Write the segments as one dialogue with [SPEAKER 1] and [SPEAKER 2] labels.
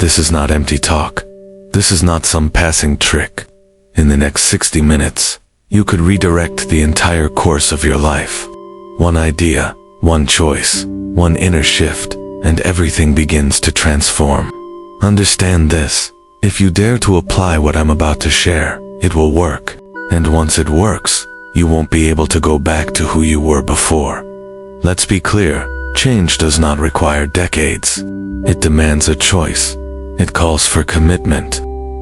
[SPEAKER 1] This is not empty talk. This is not some passing trick. In the next 60 minutes, you could redirect the entire course of your life. One idea, one choice, one inner shift, and everything begins to transform. Understand this. If you dare to apply what I'm about to share, it will work. And once it works, you won't be able to go back to who you were before. Let's be clear, change does not require decades. It demands a choice. It calls for commitment.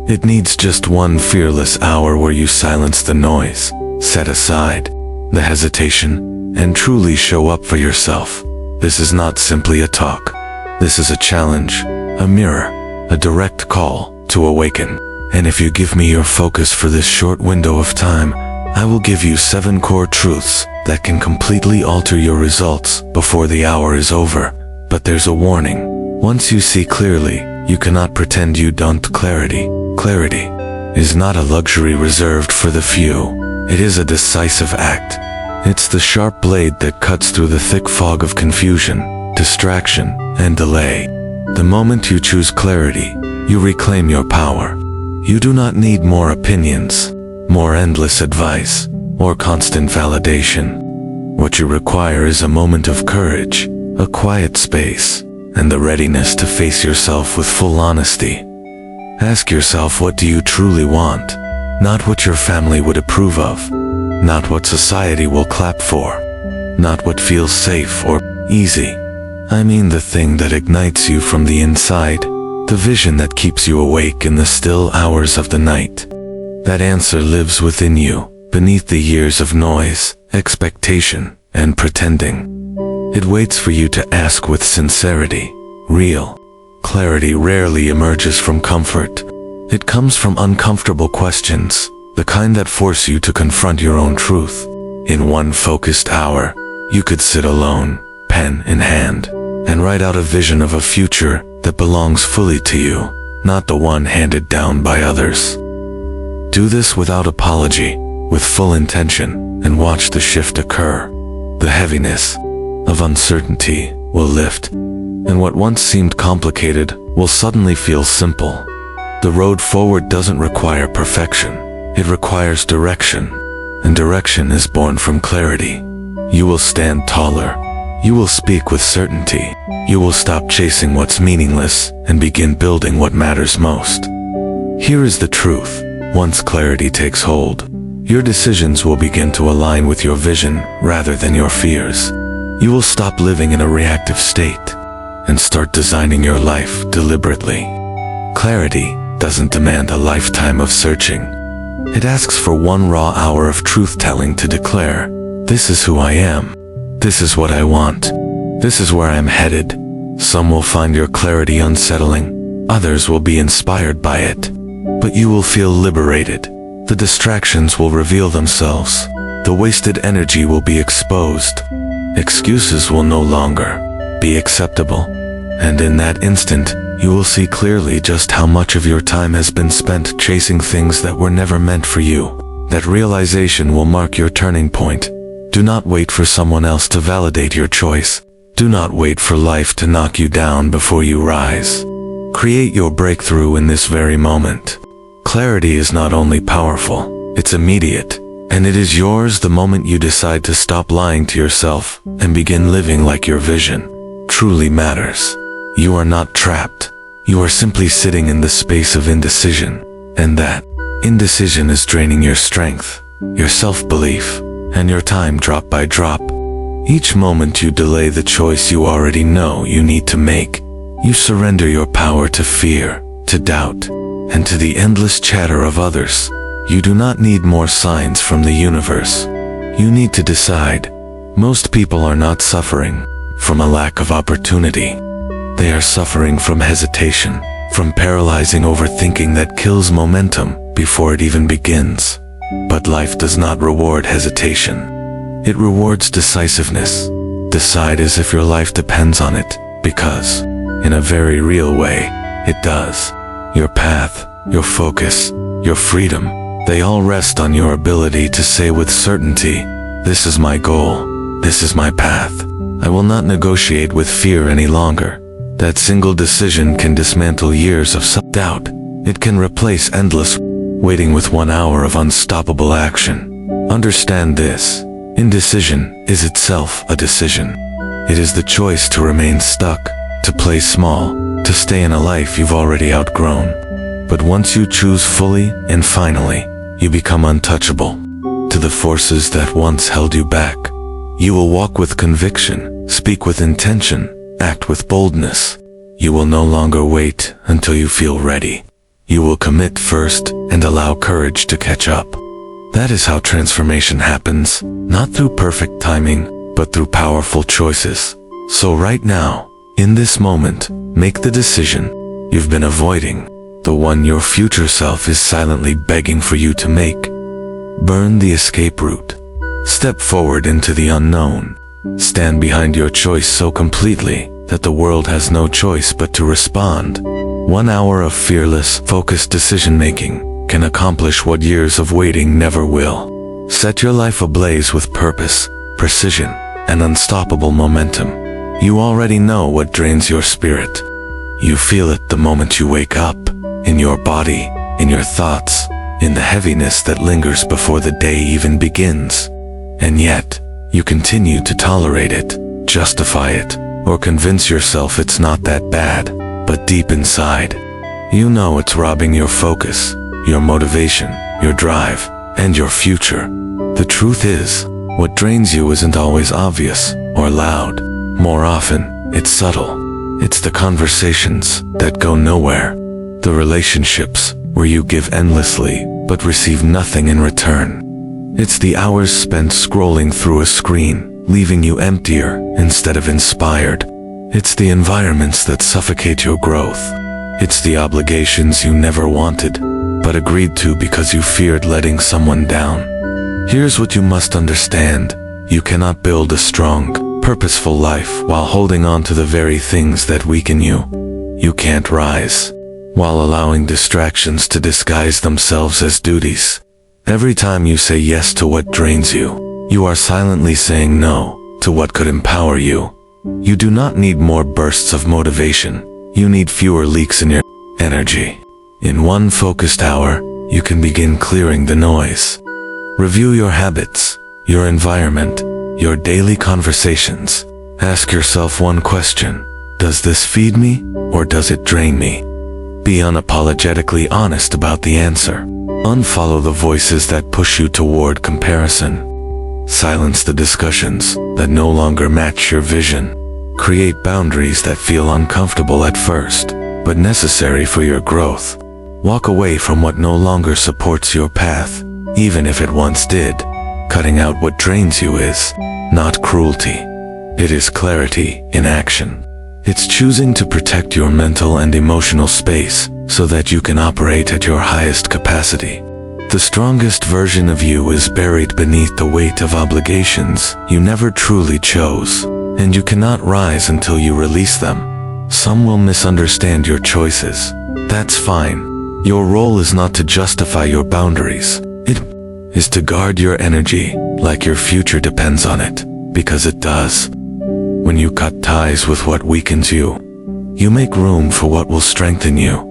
[SPEAKER 1] It needs just one fearless hour where you silence the noise, set aside the hesitation, and truly show up for yourself. This is not simply a talk. This is a challenge, a mirror, a direct call to awaken. And if you give me your focus for this short window of time, I will give you 7 core truths that can completely alter your results before the hour is over. But there's a warning. Once you see clearly, you cannot pretend you don't. Clarity is not a luxury reserved for the few. It is a decisive act. It's the sharp blade that cuts through the thick fog of confusion, distraction, and delay. The moment you choose clarity, you reclaim your power. You do not need more opinions, more endless advice, or constant validation. What you require is a moment of courage, a quiet space, and the readiness to face yourself with full honesty. Ask yourself, what do you truly want? Not what your family would approve of, not what society will clap for, not what feels safe or easy. I mean the thing that ignites you from the inside, the vision that keeps you awake in the still hours of the night. That answer lives within you, beneath the years of noise, expectation, and pretending. It waits for you to ask with sincerity, real. Clarity rarely emerges from comfort. It comes from uncomfortable questions, the kind that force you to confront your own truth. In one focused hour, you could sit alone, pen in hand, and write out a vision of a future that belongs fully to you, not the one handed down by others. Do this without apology, with full intention, and watch the shift occur. The heaviness of uncertainty will lift, and what once seemed complicated will suddenly feel simple. The road forward doesn't require perfection. It requires direction, and direction is born from clarity. You will stand taller. You will speak with certainty. You will stop chasing what's meaningless and begin building what matters most. Here is the truth. Once clarity takes hold, your decisions will begin to align with your vision rather than your fears. You will stop living in a reactive state and start designing your life deliberately. Clarity doesn't demand a lifetime of searching. It asks for one raw hour of truth-telling to declare, this is who I am. This is what I want. This is where I'm headed. Some will find your clarity unsettling. Others will be inspired by it. But you will feel liberated. The distractions will reveal themselves. The wasted energy will be exposed. Excuses will no longer be acceptable. And in that instant, you will see clearly just how much of your time has been spent chasing things that were never meant for you. That realization will mark your turning point. Do not wait for someone else to validate your choice. Do not wait for life to knock you down before you rise. Create your breakthrough in this very moment. Clarity is not only powerful, it's immediate, and it is yours the moment you decide to stop lying to yourself and begin living like your vision truly matters. You are not trapped. You are simply sitting in the space of indecision, and that indecision is draining your strength, your self-belief, and your time drop by drop. Each moment you delay the choice you already know you need to make, you surrender your power to fear, to doubt, and to the endless chatter of others. You do not need more signs from the universe. You need to decide. Most people are not suffering from a lack of opportunity. They are suffering from hesitation, from paralyzing overthinking that kills momentum before it even begins. But life does not reward hesitation. It rewards decisiveness. Decide as if your life depends on it, because, in a very real way, it does. Your path, your focus, your freedom, they all rest on your ability to say with certainty, this is my goal, this is my path. I will not negotiate with fear any longer. That single decision can dismantle years of self-doubt. It can replace endless waiting with 1 hour of unstoppable action. Understand this. Indecision is itself a decision. It is the choice to remain stuck, to play small, to stay in a life you've already outgrown. But once you choose fully and finally, you become untouchable to the forces that once held you back. You will walk with conviction, speak with intention, act with boldness. You will no longer wait until you feel ready. You will commit first and allow courage to catch up. That is how transformation happens, not through perfect timing, but through powerful choices. So right now, in this moment, make the decision you've been avoiding, the one your future self is silently begging for you to make. Burn the escape route. Step forward into the unknown. Stand behind your choice so completely that the world has no choice but to respond. 1 hour of fearless, focused decision-making can accomplish what years of waiting never will. Set your life ablaze with purpose, precision, and unstoppable momentum. You already know what drains your spirit. You feel it the moment you wake up, in your body, in your thoughts, in the heaviness that lingers before the day even begins. And yet, you continue to tolerate it, justify it, or convince yourself it's not that bad, but deep inside, you know it's robbing your focus, your motivation, your drive, and your future. The truth is, what drains you isn't always obvious or loud. More often, it's subtle. It's the conversations that go nowhere, the relationships where you give endlessly but receive nothing in return. It's the hours spent scrolling through a screen, leaving you emptier instead of inspired. It's the environments that suffocate your growth. It's the obligations you never wanted, but agreed to because you feared letting someone down. Here's what you must understand. You cannot build a strong, purposeful life while holding on to the very things that weaken you. You can't rise while allowing distractions to disguise themselves as duties. Every time you say yes to what drains you, you are silently saying no to what could empower you. You do not need more bursts of motivation. You need fewer leaks in your energy. In one focused hour, you can begin clearing the noise. Review your habits, your environment, your daily conversations. Ask yourself one question. Does this feed me, or does it drain me? Be unapologetically honest about the answer. Unfollow the voices that push you toward comparison. Silence the discussions that no longer match your vision. Create boundaries that feel uncomfortable at first, but necessary for your growth. Walk away from what no longer supports your path, even if it once did. Cutting out what drains you is not cruelty. It is clarity in action. It's choosing to protect your mental and emotional space so that you can operate at your highest capacity. The strongest version of you is buried beneath the weight of obligations you never truly chose, and you cannot rise until you release them. Some will misunderstand your choices. That's fine. Your role is not to justify your boundaries. It is to guard your energy like your future depends on it, because it does. When you cut ties with what weakens you, you make room for what will strengthen you.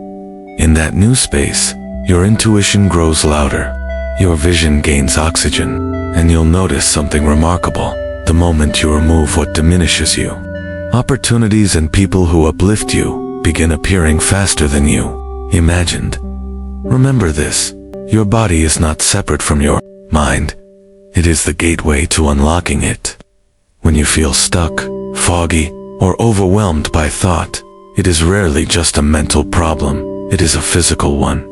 [SPEAKER 1] In that new space, your intuition grows louder, your vision gains oxygen, and you'll notice something remarkable the moment you remove what diminishes you. Opportunities and people who uplift you begin appearing faster than you imagined. Remember this, your body is not separate from your mind. It is the gateway to unlocking it. When you feel stuck, foggy, or overwhelmed by thought, it is rarely just a mental problem, it is a physical one.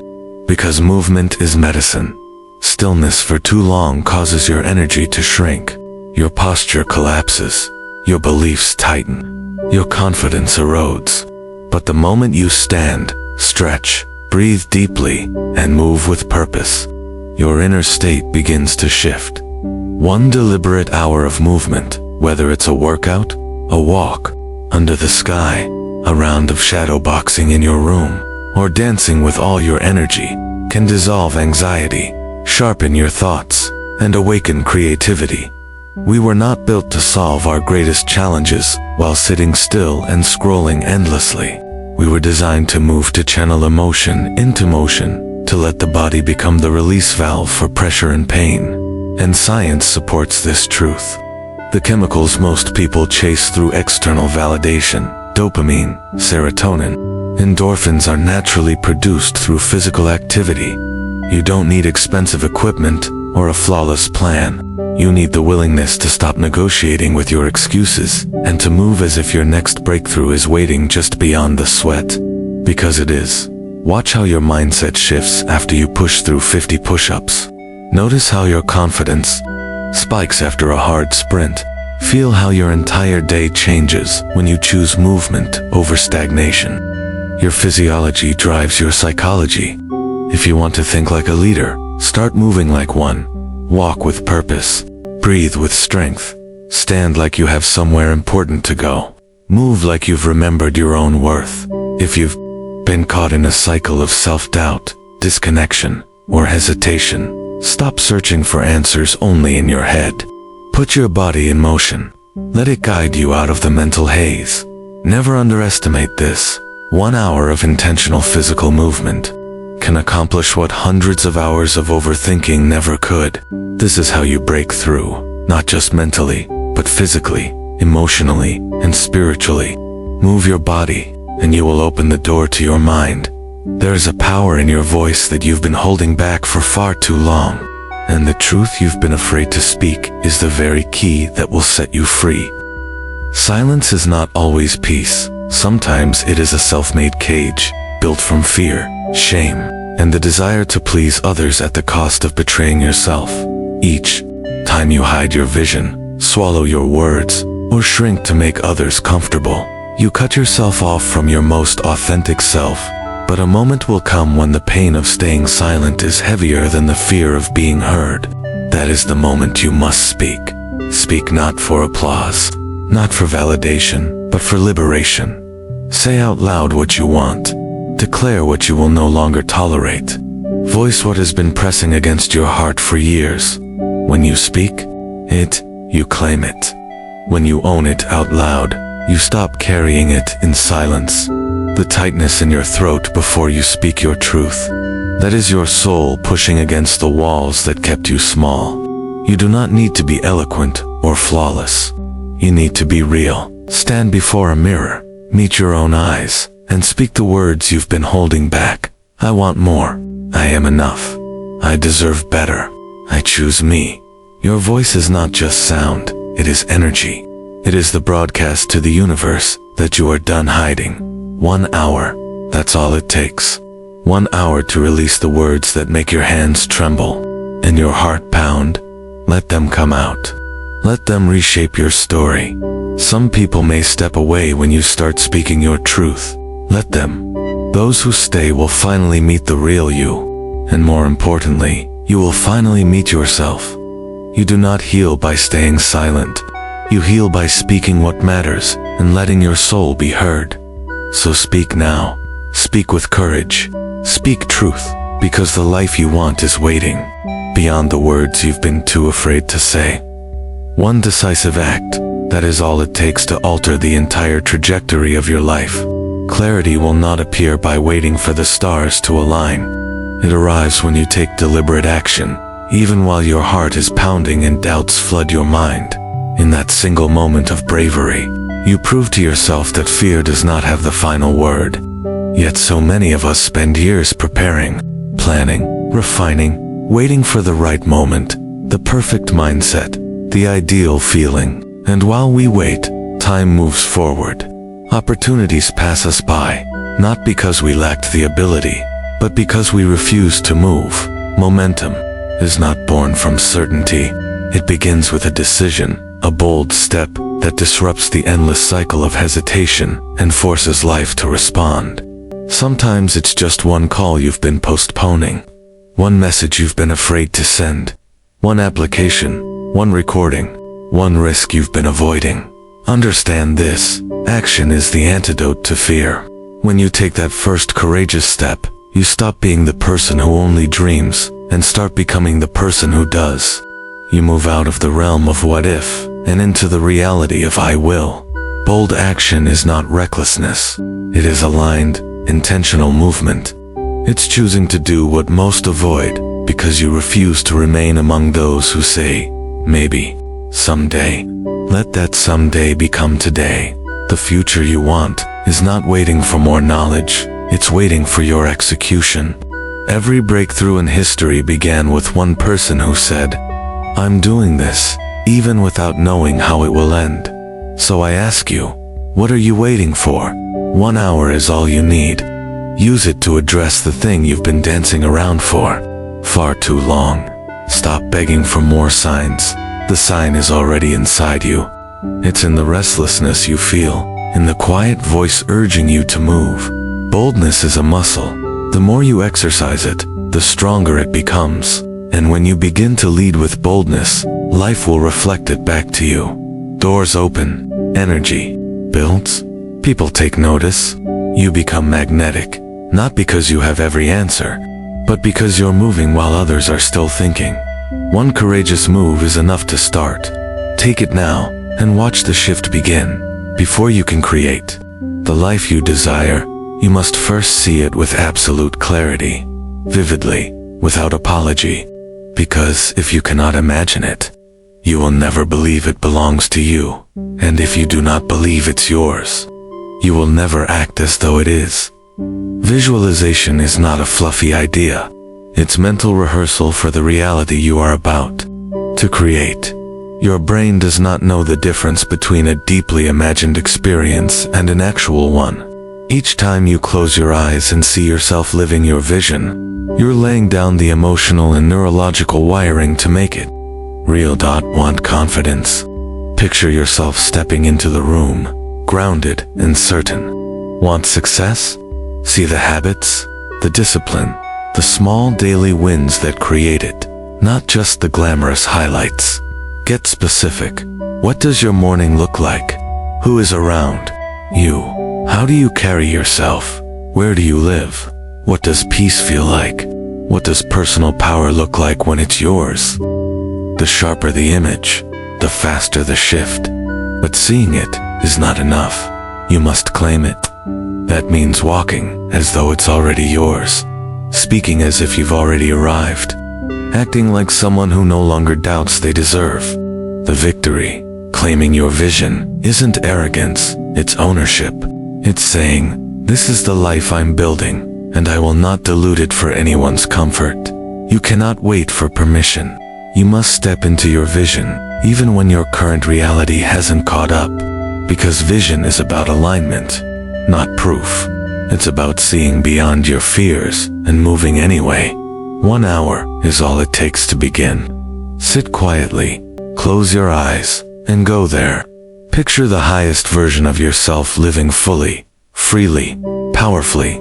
[SPEAKER 1] Because movement is medicine. Stillness for too long causes your energy to shrink. Your posture collapses. Your beliefs tighten. Your confidence erodes. But the moment you stand, stretch, breathe deeply, and move with purpose, your inner state begins to shift. One deliberate hour of movement, whether it's a workout, a walk, under the sky, a round of shadow boxing in your room, or dancing with all your energy, can dissolve anxiety, sharpen your thoughts, and awaken creativity. We were not built to solve our greatest challenges while sitting still and scrolling endlessly. We were designed to move, to channel emotion into motion, to let the body become the release valve for pressure and pain. And science supports this truth. The chemicals most people chase through external validation, dopamine, serotonin, endorphins, are naturally produced through physical activity. You don't need expensive equipment or a flawless plan. You need the willingness to stop negotiating with your excuses and to move as if your next breakthrough is waiting just beyond the sweat. Because it is. Watch how your mindset shifts after you push through 50 push-ups. Notice how your confidence spikes after a hard sprint. Feel how your entire day changes when you choose movement over stagnation. Your physiology drives your psychology. If you want to think like a leader, start moving like one. Walk with purpose. Breathe with strength. Stand like you have somewhere important to go. Move like you've remembered your own worth. If you've been caught in a cycle of self-doubt, disconnection, or hesitation, stop searching for answers only in your head. Put your body in motion. Let it guide you out of the mental haze. Never underestimate this. 1 hour of intentional physical movement can accomplish what hundreds of hours of overthinking never could. This is how you break through, not just mentally, but physically, emotionally, and spiritually. Move your body, and you will open the door to your mind. There is a power in your voice that you've been holding back for far too long. And the truth you've been afraid to speak is the very key that will set you free. Silence is not always peace. Sometimes it is a self-made cage, built from fear, shame, and the desire to please others at the cost of betraying yourself. Each time you hide your vision, swallow your words, or shrink to make others comfortable, you cut yourself off from your most authentic self. But a moment will come when the pain of staying silent is heavier than the fear of being heard. That is the moment you must speak. Speak not for applause, not for validation, but for liberation. Say out loud what you want. Declare what you will no longer tolerate. Voice what has been pressing against your heart for years. When you speak it, you claim it. When you own it out loud, you stop carrying it in silence. The tightness in your throat before you speak your truth. That is your soul pushing against the walls that kept you small. You do not need to be eloquent or flawless. You need to be real. Stand before a mirror, meet your own eyes, and speak the words you've been holding back. I want more. I am enough. I deserve better. I choose me. Your voice is not just sound, it is energy. It is the broadcast to the universe that you are done hiding. 1 hour, that's all it takes. 1 hour to release the words that make your hands tremble and your heart pound. Let them come out. Let them reshape your story. Some people may step away when you start speaking your truth. Let them. Those who stay will finally meet the real you. And more importantly, you will finally meet yourself. You do not heal by staying silent. You heal by speaking what matters and letting your soul be heard. So speak now. Speak with courage. Speak truth, because the life you want is waiting beyond the words you've been too afraid to say. One decisive act, that is all it takes to alter the entire trajectory of your life. Clarity will not appear by waiting for the stars to align. It arrives when you take deliberate action, even while your heart is pounding and doubts flood your mind. In that single moment of bravery, you prove to yourself that fear does not have the final word. Yet so many of us spend years preparing, planning, refining, waiting for the right moment, the perfect mindset, the ideal feeling. And while we wait, time moves forward. Opportunities pass us by, not because we lacked the ability, but because we refused to move. Momentum is not born from certainty. It begins with a decision, a bold step that disrupts the endless cycle of hesitation and forces life to respond. Sometimes it's just one call you've been postponing, one message you've been afraid to send, one application, one recording, one risk you've been avoiding. Understand this: action is the antidote to fear. When you take that first courageous step, you stop being the person who only dreams and start becoming the person who does. You move out of the realm of what if and into the reality of I will. Bold action is not recklessness. It is aligned, intentional movement. It's choosing to do what most avoid because you refuse to remain among those who say, maybe, someday. Let that someday become today. The future you want is not waiting for more knowledge. It's waiting for your execution. Every breakthrough in history began with one person who said, I'm doing this, even without knowing how it will end. So I ask you, what are you waiting for? 1 hour is all you need. Use it to address the thing you've been dancing around for far too long. Stop begging for more signs. The sign is already inside you. It's in the restlessness you feel, in the quiet voice urging you to move. Boldness is a muscle. The more you exercise it, the stronger it becomes. And when you begin to lead with boldness, life will reflect it back to you. Doors open, energy builds, people take notice. You become magnetic, not because you have every answer, but because you're moving while others are still thinking. One courageous move is enough to start. Take it now and watch the shift begin. Before you can create the life you desire, you must first see it with absolute clarity, vividly, without apology. Because if you cannot imagine it, you will never believe it belongs to you. And if you do not believe it's yours, you will never act as though it is. Visualization is not a fluffy idea. It's mental rehearsal for the reality you are about to create. Your brain does not know the difference between a deeply imagined experience and an actual one. Each time you close your eyes and see yourself living your vision, you're laying down the emotional and neurological wiring to make it real. Want confidence? Picture yourself stepping into the room, grounded and certain. Want success? See the habits, the discipline, the small daily wins that create it, not just the glamorous highlights. Get specific. What does your morning look like? Who is around you? How do you carry yourself? Where do you live? What does peace feel like? What does personal power look like when it's yours? The sharper the image, the faster the shift. But seeing it is not enough. You must claim it. That means walking as though it's already yours, speaking as if you've already arrived, acting like someone who no longer doubts they deserve the victory. Claiming your vision isn't arrogance, it's ownership. It's saying, this is the life I'm building, and I will not dilute it for anyone's comfort. You cannot wait for permission. You must step into your vision, even when your current reality hasn't caught up. Because vision is about alignment, not proof. It's about seeing beyond your fears and moving anyway. 1 hour is all it takes to begin. Sit quietly, close your eyes, and go there. Picture the highest version of yourself living fully, freely, powerfully.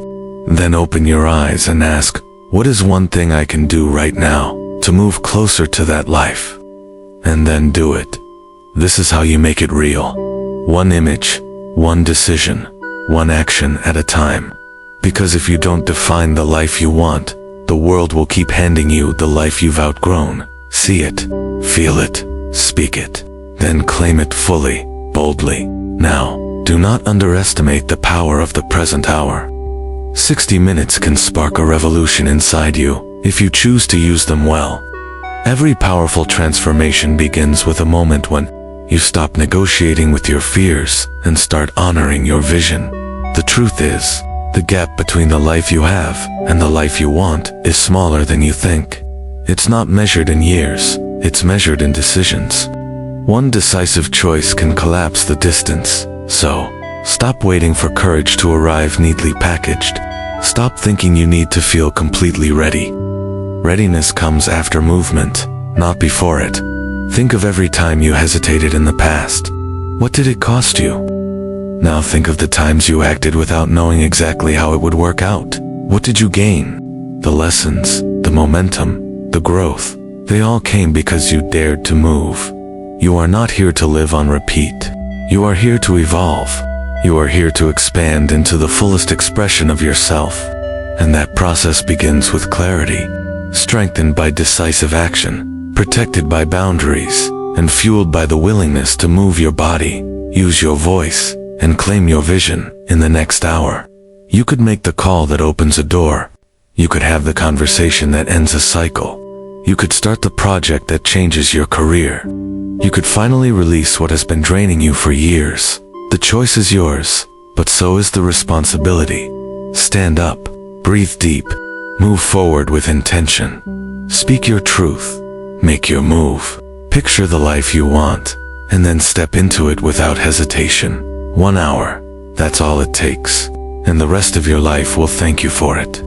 [SPEAKER 1] Then open your eyes and ask, what is one thing I can do right now to move closer to that life? And then do it. This is how you make it real. One image, one decision, one action at a time. Because if you don't define the life you want, the world will keep handing you the life you've outgrown. See it, feel it, speak it, then claim it fully, boldly. Now, do not underestimate the power of the present hour. 60 minutes can spark a revolution inside you, if you choose to use them well. Every powerful transformation begins with a moment when you stop negotiating with your fears and start honoring your vision. The truth is, the gap between the life you have and the life you want is smaller than you think. It's not measured in years, it's measured in decisions. One decisive choice can collapse the distance. So, stop waiting for courage to arrive neatly packaged. Stop thinking you need to feel completely ready. Readiness comes after movement, not before it. Think of every time you hesitated in the past. What did it cost you? Now think of the times you acted without knowing exactly how it would work out. What did you gain? The lessons, the momentum, the growth. They all came because you dared to move. You are not here to live on repeat. You are here to evolve. You are here to expand into the fullest expression of yourself. And that process begins with clarity, strengthened by decisive action. protected by boundaries, and fueled by the willingness to move your body, use your voice, and claim your vision in the next hour. You could make the call that opens a door. You could have the conversation that ends a cycle. You could start the project that changes your career. You could finally release what has been draining you for years. The choice is yours, but so is the responsibility. Stand up, breathe deep, move forward with intention. Speak your truth, make your move. Picture the life you want, and then step into it without hesitation. 1 hour, that's all it takes, and the rest of your life will thank you for it.